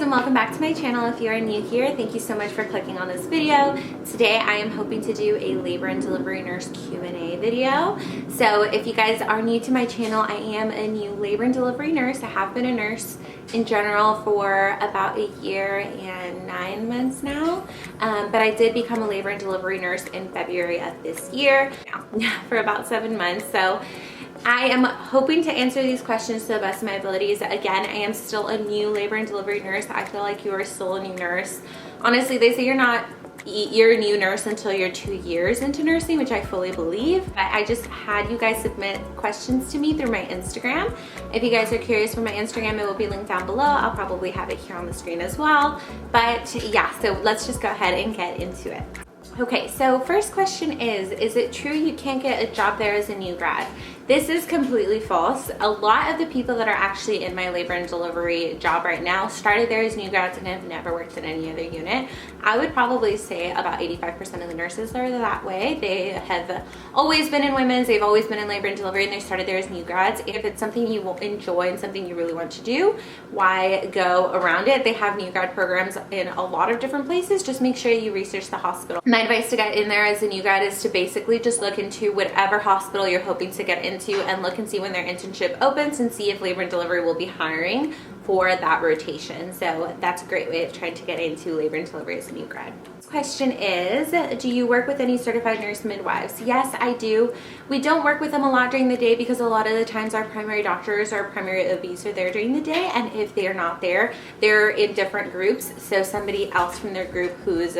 and welcome back to my channel. If you are new here, thank you so much for clicking on this video. Today I am hoping to do a labor and delivery nurse Q&A video. So if you guys are new to my channel, I am a new labor and delivery nurse. I have been a nurse in general for about a year and 9 months now, but I did become a labor and delivery nurse in February of this year for about 7 months. So I am hoping to answer these questions to the best of my abilities. Again, I am still a new labor and delivery nurse. I feel like you are still a new nurse. Honestly, they say you're a new nurse until you're 2 years into nursing, which I fully believe. But I just had you guys submit questions to me through my Instagram. If you guys are curious for my Instagram, it will be linked down below. I'll probably have it here on the screen as well. But yeah, so let's just go ahead and get into it. Okay, so first question is it true you can't get a job there as a new grad? This is completely false. A lot of the people that are actually in my labor and delivery job right now started there as new grads and have never worked in any other unit. I would probably say about 85% of the nurses are that way. They have always been in women's, they've always been in labor and delivery, and they started there as new grads. If it's something you will enjoy and something you really want to do, why go around it? They have new grad programs in a lot of different places. Just make sure you research the hospital. My advice to get in there as a new grad is to basically just look into whatever hospital you're hoping to get into and look and see when their internship opens and see if labor and delivery will be hiring for that rotation. So that's a great way of trying to get into labor and delivery as a new grad. This question is, do you work with any certified nurse midwives? Yes, I do. We don't work with them a lot during the day because a lot of the times our primary doctors or primary OBs are there during the day, and if they are not there, they're in different groups. So somebody else from their group who's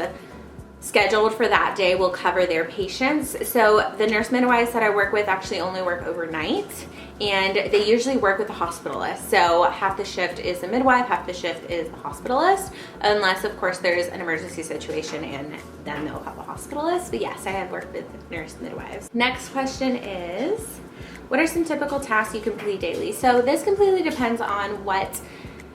scheduled for that day will cover their patients. So the nurse midwives that I work with actually only work overnight, and they usually work with the hospitalist. So half the shift is the midwife, half the shift is the hospitalist, unless of course there's an emergency situation and then they'll have a hospitalist. But yes, I have worked with nurse midwives. Next question is, what are some typical tasks you complete daily? So this completely depends on what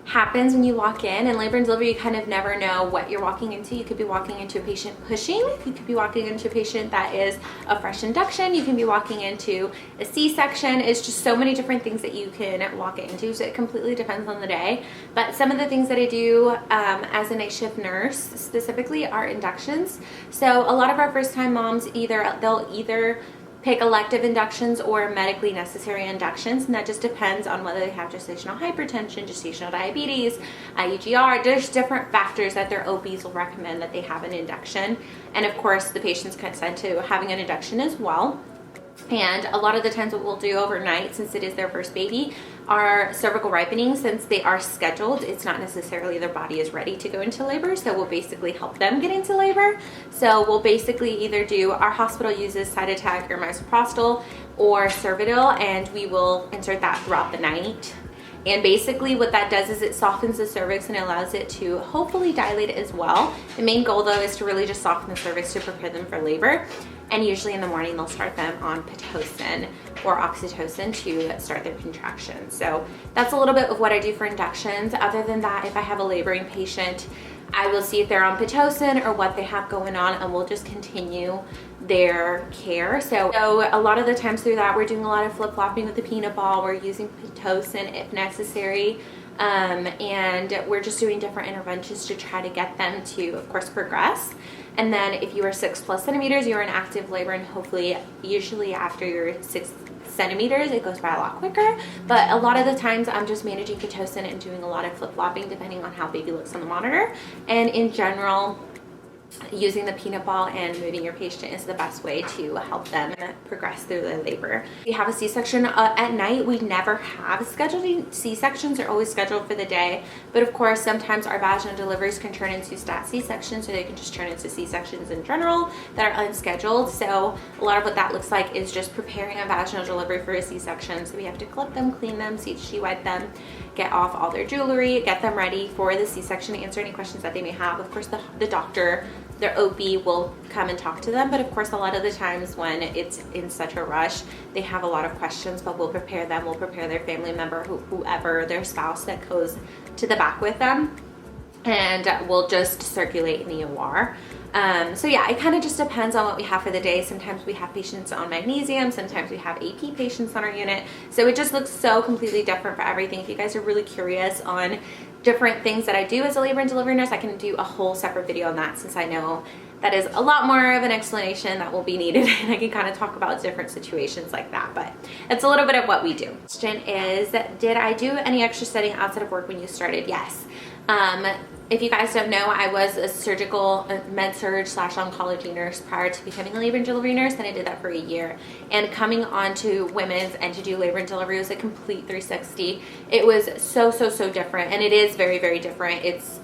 happens when you walk in. In labor and delivery, you kind of never know what you're walking into. You could be walking into a patient pushing, you could be walking into a patient that is a fresh induction, you can be walking into a C-section. It's just so many different things that you can walk into, so it completely depends on the day. But some of the things that I do as a night shift nurse specifically are inductions. So a lot of our first time moms, they'll either pick elective inductions or medically necessary inductions, and that just depends on whether they have gestational hypertension, gestational diabetes, IUGR. There's different factors that their OBs will recommend that they have an induction, and of course the patients consent to having an induction as well. And a lot of the times what we'll do overnight, since it is their first baby, are cervical ripening. Since they are scheduled, it's not necessarily their body is ready to go into labor, so we'll basically help them get into labor. So we'll basically either do, our hospital uses Cytotec or misoprostol or Cervidil, and we will insert that throughout the night. And basically what that does is it softens the cervix and allows it to hopefully dilate as well. The main goal though is to really just soften the cervix to prepare them for labor. And usually in the morning they'll start them on Pitocin or oxytocin to start their contractions. So that's a little bit of what I do for inductions. Other than that, if I have a laboring patient, I will see if they're on Pitocin or what they have going on, and we'll just continue their care. So a lot of the times through that, we're doing a lot of flip-flopping with the peanut ball. We're using Pitocin if necessary. And we're just doing different interventions to try to get them to, of course, progress. And then if you are 6+ centimeters, you're in active labor, and hopefully, usually after you're 6 centimeters, it goes by a lot quicker. But a lot of the times I'm just managing Pitocin and doing a lot of flip-flopping depending on how baby looks on the monitor. And in general, using the peanut ball and moving your patient is the best way to help them progress through the labor. We have a C-section at night. We never have scheduled C-sections. They're always scheduled for the day. But of course, sometimes our vaginal deliveries can turn into stat C-sections, or they can just turn into C-sections in general that are unscheduled. So a lot of what that looks like is just preparing a vaginal delivery for a C-section. So we have to clip them, clean them, CHG wipe them, get off all their jewelry, get them ready for the C-section, answer any questions that they may have. Of course, the doctor, their OB will come and talk to them, but of course a lot of the times when it's in such a rush, they have a lot of questions, but we'll prepare them, we'll prepare their family member, whoever, their spouse that goes to the back with them, and we'll just circulate in the OR. So yeah, it kind of just depends on what we have for the day. Sometimes we have patients on magnesium, sometimes we have AP patients on our unit. So it just looks so completely different for everything. If you guys are really curious on different things that I do as a labor and delivery nurse, I can do a whole separate video on that, since I know that is a lot more of an explanation that will be needed, and I can kind of talk about different situations like that, but it's a little bit of what we do. Question is, did I do any extra studying outside of work when you started? Yes. If you guys don't know, I was a surgical med-surg / oncology nurse prior to becoming a labor and delivery nurse, and I did that for a year. And coming on to women's and to do labor and delivery was a complete 360. It was so different, and it is very, very different. It's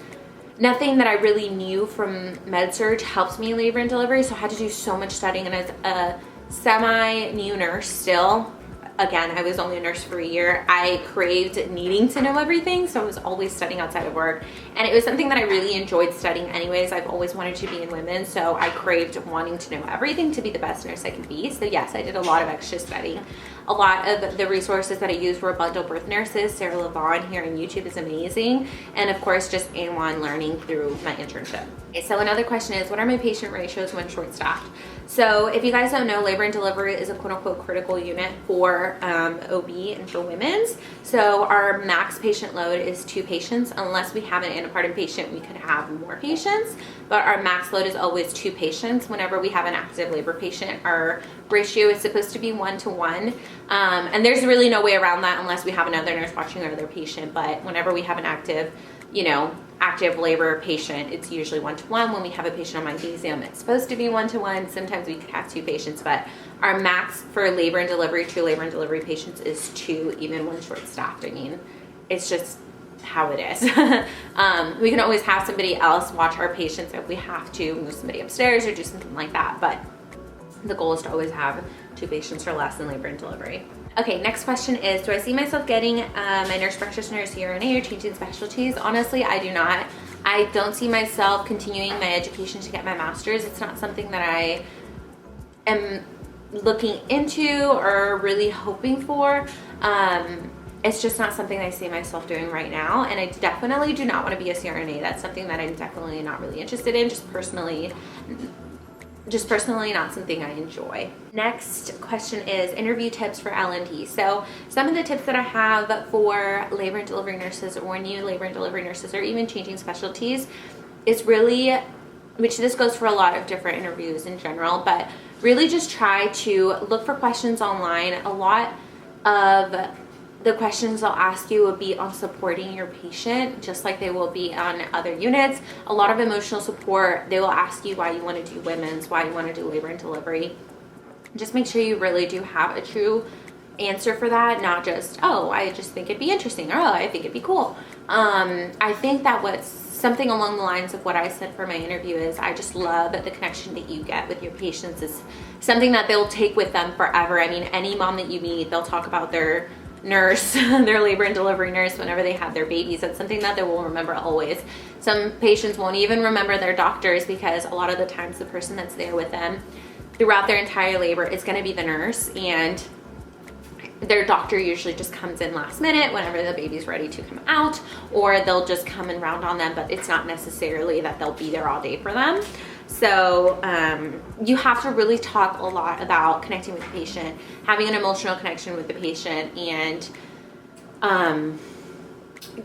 nothing that I really knew from med-surg helps me in labor and delivery, so I had to do so much studying. And as a semi-new nurse still, again, I was only a nurse for a year, I craved needing to know everything, so I was always studying outside of work. And it was something that I really enjoyed studying anyways. I've always wanted to be in women, so I craved wanting to know everything to be the best nurse I could be. So yes, I did a lot of extra studying. A lot of the resources that I used were bundle birth nurses. Sarah Levon here on YouTube is amazing. And of course, just A1 learning through my internship. Okay, so another question is, what are my patient ratios when short-staffed? So if you guys don't know, labor and delivery is a quote-unquote critical unit for OB and for women's. So our max patient load is 2 patients. Unless we have an antepartum patient, we could have more patients, but our max load is always 2 patients. Whenever we have an active labor patient, our ratio is supposed to be 1 to 1. And there's really no way around that unless we have another nurse watching our other patient. But whenever we have an active, active labor patient, it's usually 1 to 1. When we have a patient on magnesium, it's supposed to be 1 to 1. Sometimes we could have 2 patients, but our max for labor and delivery, true labor and delivery patients, is 2, even when short-staffed. I mean, it's just how it is. We can always have somebody else watch our patients if we have to, move somebody upstairs or do something like that, but the goal is to always have 2 patients or less in labor and delivery. Okay, next question is, do I see myself getting my nurse practitioner's CRNA or changing specialties? Honestly, I do not. I don't see myself continuing my education to get my master's. It's not something that I am looking into or really hoping for. It's just not something I see myself doing right now, and I definitely do not want to be a CRNA. That's something that I'm definitely not really interested in, just personally not something I enjoy. Next question is interview tips for L&D. So some of the tips that I have for labor and delivery nurses or new labor and delivery nurses or even changing specialties is really, which this goes for a lot of different interviews in general, but really just try to look for questions online. A lot of the questions they'll ask you will be on supporting your patient, just like they will be on other units. A lot of emotional support. They will ask you why you want to do women's, why you want to do labor and delivery. Just make sure you really do have a true answer for that, not just, oh, I just think it'd be interesting, or oh, I think it'd be cool. I think that what's something along the lines of what I said for my interview is, I just love the connection that you get with your patients is something that they'll take with them forever. I mean, any mom that you meet, they'll talk about their nurse, their labor and delivery nurse whenever they have their babies. That's something that they will remember always. Some patients won't even remember their doctors because a lot of the times the person that's there with them throughout their entire labor is going to be the nurse, and their doctor usually just comes in last minute whenever the baby's ready to come out, or they'll just come and round on them, but it's not necessarily that they'll be there all day for them. So you have to really talk a lot about connecting with the patient, having an emotional connection with the patient, and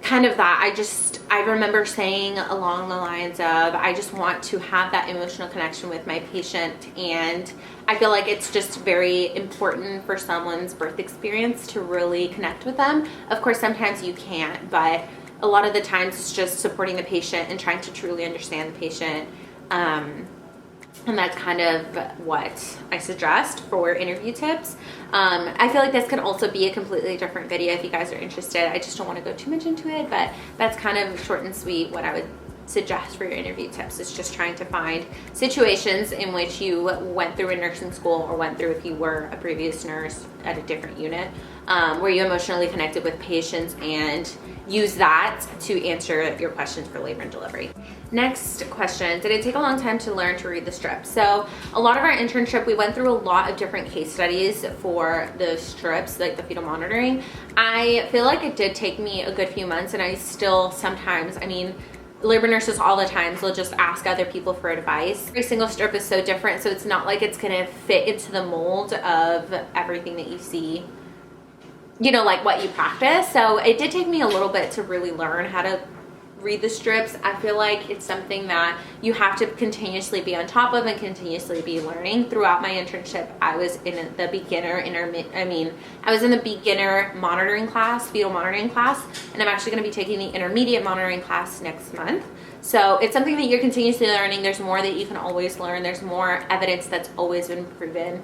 kind of that. I remember saying along the lines of, I just want to have that emotional connection with my patient, and I feel like it's just very important for someone's birth experience to really connect with them. Of course, sometimes you can't, but a lot of the times it's just supporting the patient and trying to truly understand the patient. And that's kind of what I suggest for interview tips. I feel like this could also be a completely different video if you guys are interested. I just don't want to go too much into it, but that's kind of short and sweet what I would suggest for your interview tips. Is just trying to find situations in which you went through a nursing school or went through if you were a previous nurse at a different unit, where you emotionally connected with patients and use that to answer your questions for labor and delivery. Next question, did it take a long time to learn to read the strips? So a lot of our internship, we went through a lot of different case studies for the strips, like the fetal monitoring. I feel like it did take me a good few months, and I still sometimes, I mean, labor nurses all the time will just ask other people for advice. Every single strip is so different, so it's not like it's gonna fit into the mold of everything that you see, like what you practice. So it did take me a little bit to really learn how to read the strips. I feel like it's something that you have to continuously be on top of and continuously be learning. Throughout my internship, I was in the beginner I was in the beginner monitoring class, fetal monitoring class, and I'm actually going to be taking the intermediate monitoring class next month. So it's something that you're continuously learning. There's more that you can always learn. There's more evidence that's always been proven.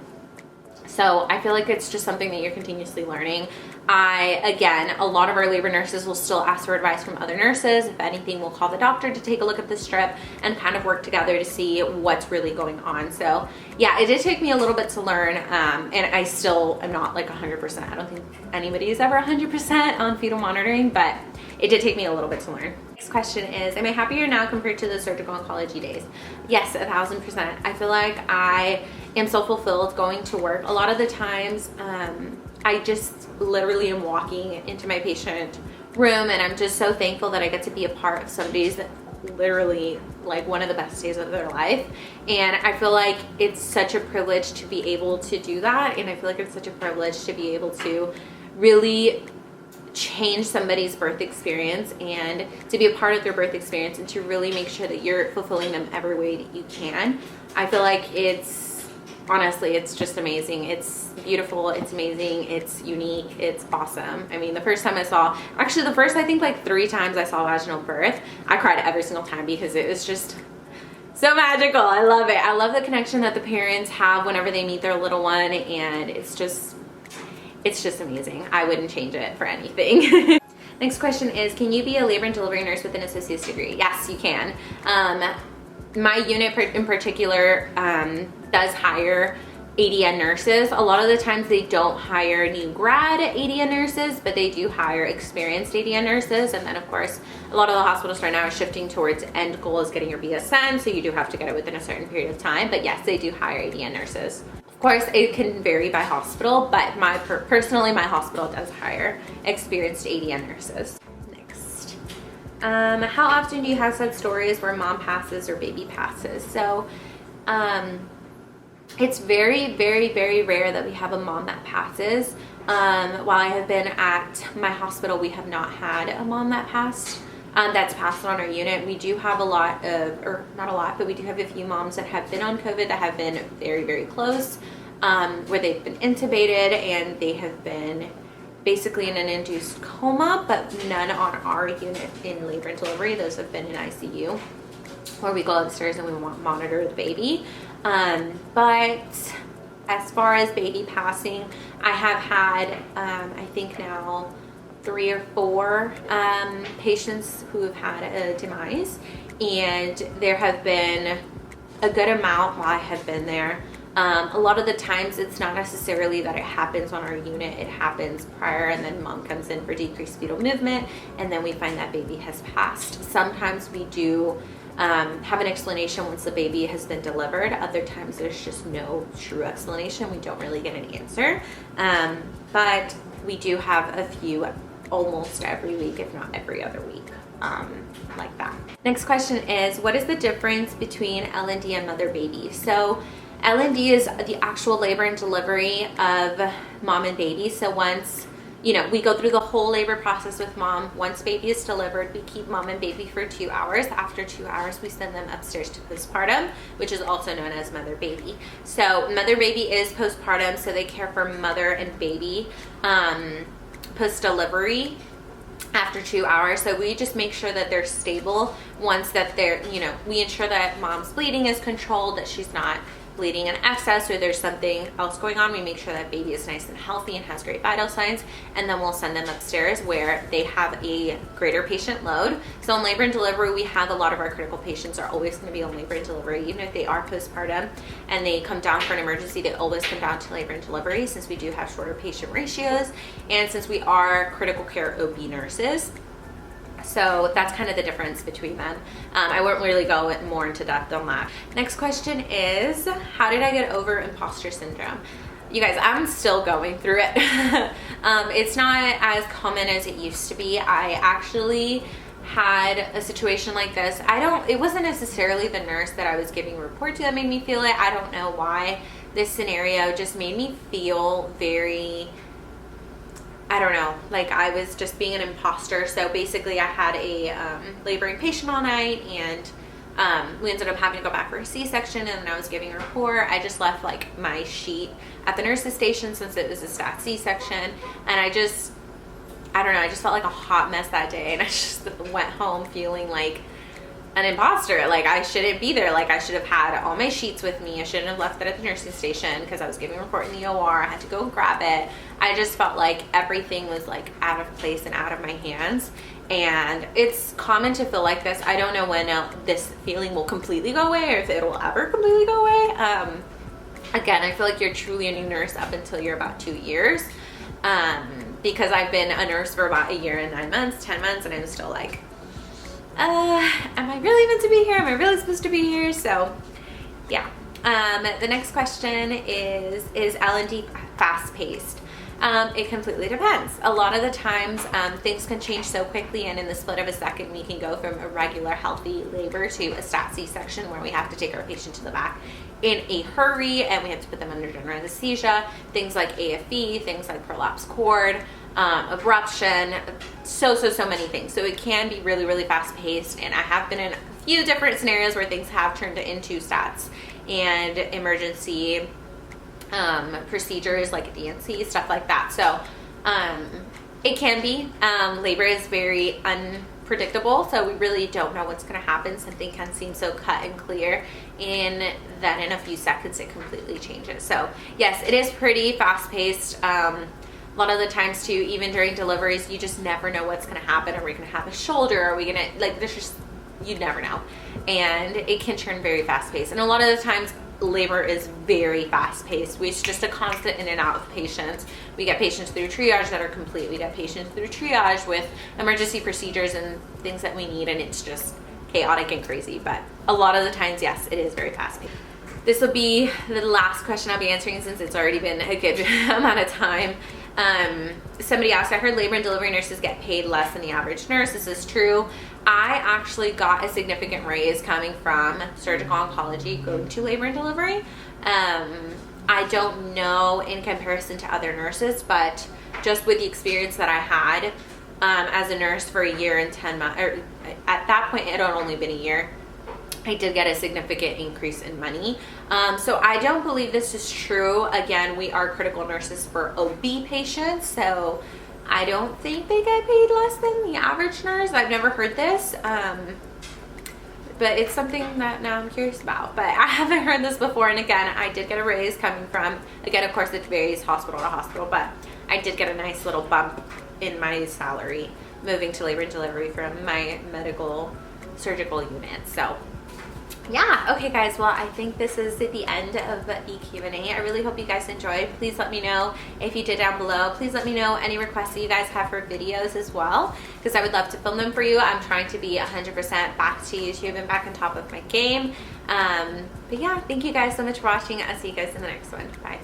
So I feel like it's just something that you're continuously learning. Again, a lot of our labor nurses will still ask for advice from other nurses. If anything, we'll call the doctor to take a look at the strip and kind of work together to see what's really going on. So yeah, it did take me a little bit to learn, and I still am not like 100%. I don't think anybody is ever 100% on fetal monitoring, but it did take me a little bit to learn. Next question is, am I happier now compared to the surgical oncology days? Yes, 1000%. I feel like I am so fulfilled going to work. A lot of the times, I just literally am walking into my patient room, and I'm just so thankful that I get to be a part of somebody's literally like one of the best days of their life. And I feel like it's such a privilege to be able to do that, and I feel like it's such a privilege to be able to really change somebody's birth experience and to be a part of their birth experience and to really make sure that you're fulfilling them every way that you can. I feel like honestly, it's just amazing. It's beautiful, it's amazing, it's unique, it's awesome. I mean, the first time I saw, actually the first, I think like 3 times I saw vaginal birth, I cried every single time because it was just so magical. I love it. I love the connection that the parents have whenever they meet their little one, and it's just amazing. I wouldn't change it for anything. Next question is, can you be a labor and delivery nurse with an associate's degree? Yes, you can. My unit in particular does hire ADN nurses. A lot of the times they don't hire new grad ADN nurses, but they do hire experienced ADN nurses. And then of course, a lot of the hospitals right now are shifting towards end goal is getting your BSN, so you do have to get it within a certain period of time. But yes, they do hire ADN nurses. Of course, it can vary by hospital, but personally, my hospital does hire experienced ADN nurses. Next, how often do you have sad stories where mom passes or baby passes? So, it's very, very, very rare that we have a mom that passes. While I have been at my hospital, we have not had a mom that passed. That's passed on our unit. We do have a lot of, or not a lot, but we do have a few moms that have been on COVID that have been very, very close, where they've been intubated and they have been basically in an induced coma, but none on our unit in labor and delivery. Those have been in ICU, where we go upstairs and we monitor the baby. But as far as baby passing, I have had, I think now, 3 or 4 patients who have had a demise, and there have been a good amount while I have been there. A lot of the times it's not necessarily that it happens on our unit, it happens prior, and then mom comes in for decreased fetal movement, and then we find that baby has passed. Sometimes we do have an explanation once the baby has been delivered. Other times there's just no true explanation. We don't really get an answer, but we do have a few almost every week, if not every other week, like that. Next question is, what is the difference between L&D and mother baby? So L&D is the actual labor and delivery of mom and baby. So once, we go through the whole labor process with mom. Once baby is delivered, we keep mom and baby for 2 hours. After 2 hours, we send them upstairs to postpartum, which is also known as mother baby. So mother baby is postpartum, so they care for mother and baby post-delivery after 2 hours. So we just make sure that they're stable. Once that they're, we ensure that mom's bleeding is controlled, that she's not bleeding in excess or there's something else going on. We make sure that baby is nice and healthy and has great vital signs, and then we'll send them upstairs where they have a greater patient load. So in labor and delivery, we have a lot of our critical patients are always going to be on labor and delivery, even if they are postpartum and they come down for an emergency, they always come down to labor and delivery, since we do have shorter patient ratios and since we are critical care OB nurses. So that's kind of the difference between them. I won't really go more into depth on that. Next question is, how did I get over imposter syndrome? You guys, I'm still going through it. It's not as common as it used to be. I actually had a situation like this. It wasn't necessarily the nurse that I was giving a report to that made me feel it. I don't know why. This scenario just made me feel very, I don't know, like I was just being an imposter. So basically I had a laboring patient all night, and we ended up having to go back for a C-section, and then I was giving a report. I just left like my sheet at the nurse's station since it was a stat C-section, and I don't know, I just felt like a hot mess that day, and I just went home feeling like an imposter. Like I shouldn't be there. Like I should have had all my sheets with me. I shouldn't have left it at the nursing station because I was giving a report in the OR. I had to go grab it. I just felt like everything was like out of place and out of my hands. And it's common to feel like this. I don't know when this feeling will completely go away, or if it will ever completely go away. Again, I feel like you're truly a new nurse up until you're about 2 years. Because I've been a nurse for about 1 year and 9 months, 10 months, and I'm still like, am I really meant to be here? Am I really supposed to be here? So yeah. The next question is L&D fast-paced? It completely depends. A lot of the times things can change so quickly, and in the split of a second we can go from a regular healthy labor to a stat C-section where we have to take our patient to the back in a hurry, and we have to put them under general anesthesia. Things like AFE, things like prolapsed cord, abruption, so many things. So it can be really, really fast paced, and I have been in a few different scenarios where things have turned into stats and emergency procedures like a DNC, stuff like that. So it can be. Labor is very unpredictable, so we really don't know what's going to happen. Something can seem so cut and clear, and then in a few seconds it completely changes. So yes, it is pretty fast paced. A lot of the times too, even during deliveries, you just never know what's going to happen. Are we going to have a shoulder? Are we going to, like, there's just, you never know. And it can turn very fast paced. And a lot of the times labor is very fast paced. It's just a constant in and out of patients. We get patients through triage that are complete. We get patients through triage with emergency procedures and things that we need. And it's just chaotic and crazy. But a lot of the times, yes, it is very fast paced. This will be the last question I'll be answering since it's already been a good amount of time. Somebody asked, I heard labor and delivery nurses get paid less than the average nurse. This is true. I actually got a significant raise coming from surgical oncology going to labor and delivery. I don't know in comparison to other nurses, but just with the experience that I had as a nurse for 1 year and 10 months, or at that point it had only been 1 year, I did get a significant increase in money. So I don't believe this is true. Again, we are critical nurses for OB patients, so I don't think they get paid less than the average nurse. I've never heard this, but it's something that now I'm curious about. But I haven't heard this before, and again, I did get a raise coming from, again, of course, it varies hospital to hospital, but I did get a nice little bump in my salary moving to labor and delivery from my medical surgical unit. So yeah, okay guys, well I think this is the end of the Q&A. I really hope you guys enjoyed. Please let me know if you did down below. Please let me know any requests that you guys have for videos as well, because I would love to film them for you. I'm trying to be 100% back to YouTube and back on top of my game. But yeah, thank you guys so much for watching. I'll see you guys in the next one. Bye.